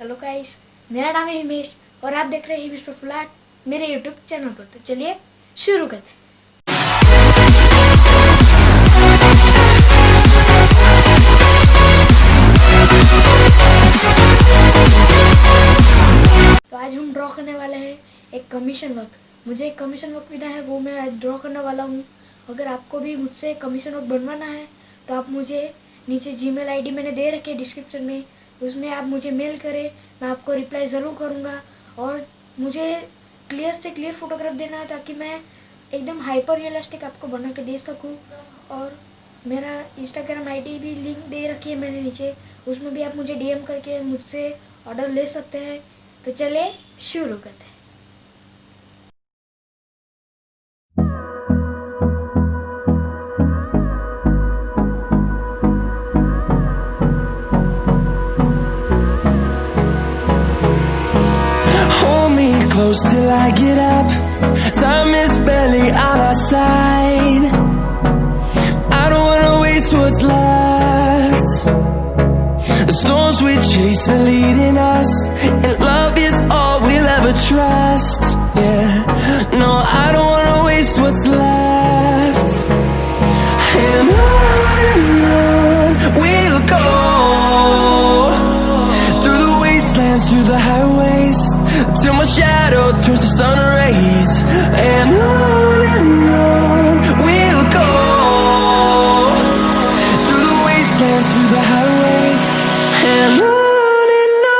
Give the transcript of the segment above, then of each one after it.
Hello guys, मेरा नाम है हिमेश और आप देख रहे हैं हिमेश प्रफुल्लाट मेरे यूट्यूब चैनल पर। तो चलिए शुरू करते हैं। तो आज हम ड्रॉ करने वाले हैं एक कमीशन वर्क। मुझे एक कमीशन वर्क मिला है, वो मैं आज ड्रॉ करने वाला हूँ। अगर आपको भी मुझसे कमीशन वर्क बनवाना है तो आप मुझे नीचे जीमेल आईडी मैंने दे रखी है डिस्क्रिप्शन में, उसमें आप मुझे मेल करें, मैं आपको रिप्लाई ज़रूर करूँगा। और मुझे क्लियर से क्लियर फोटोग्राफ देना है ताकि मैं एकदम हाइपर रियलिस्टिक आपको बना के दे सकूँ। और मेरा इंस्टाग्राम आईडी भी लिंक दे रखी है मैंने नीचे, उसमें भी आप मुझे डीएम करके मुझसे ऑर्डर ले सकते हैं। तो चले शुरू करते हैं। Close till I get up. Time is barely on our side. I don't wanna waste what's left. The storms we chase are leading us, and love is all we'll ever trust. Yeah, no, I don't wanna waste what's left. And on we'll go, through the wastelands, through the highways, till my shadow turns to sun rays. And on we'll go, through the wastelands, through the highways. And on we'll go.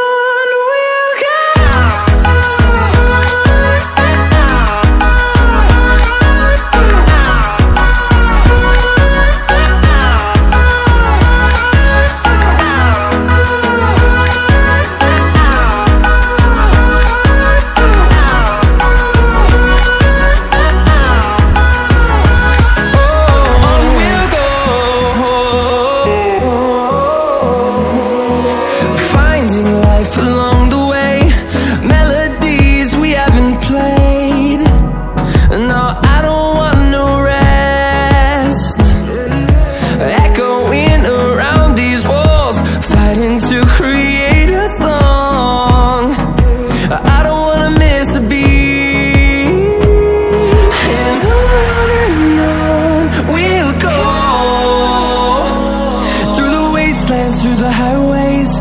Through the highways,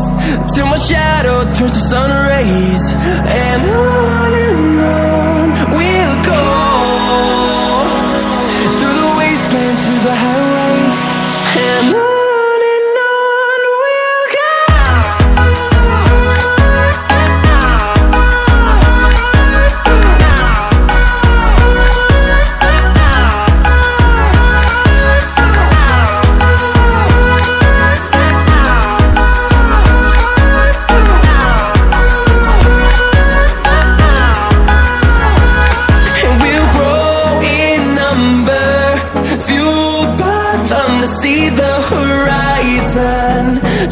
till my shadow turns to sun rays. And on we'll go, through the wastelands, through the highways. And on we'll go. See the horizon,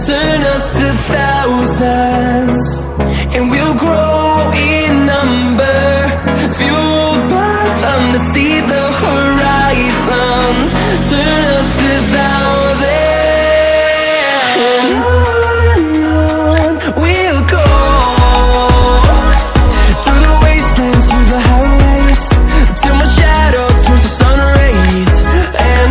turn us to thousands, and we'll grow in number, fueled by them to see the horizon, turn us to thousands. And on we'll go, through the wastelands, through the highways, till my shadow turns to sun rays. And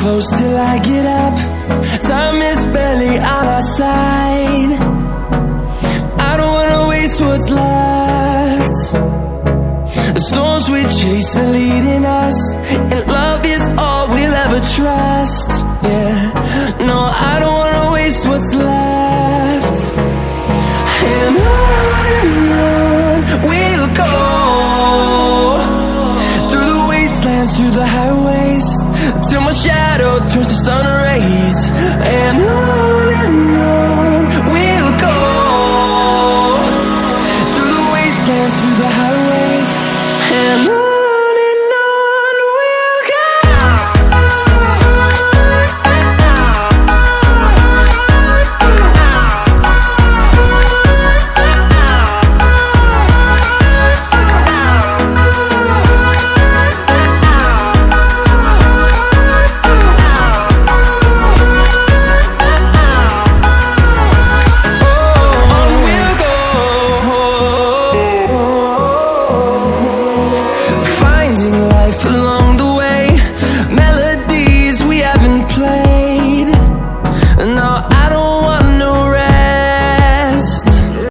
close till I get up. Time is barely on our side. I don't wanna waste what's left. The storms we chase are leading us, and love is all we'll ever trust. Yeah, no, I don't wanna waste what's left. And on we'll go, through the wastelands, through the highways, sun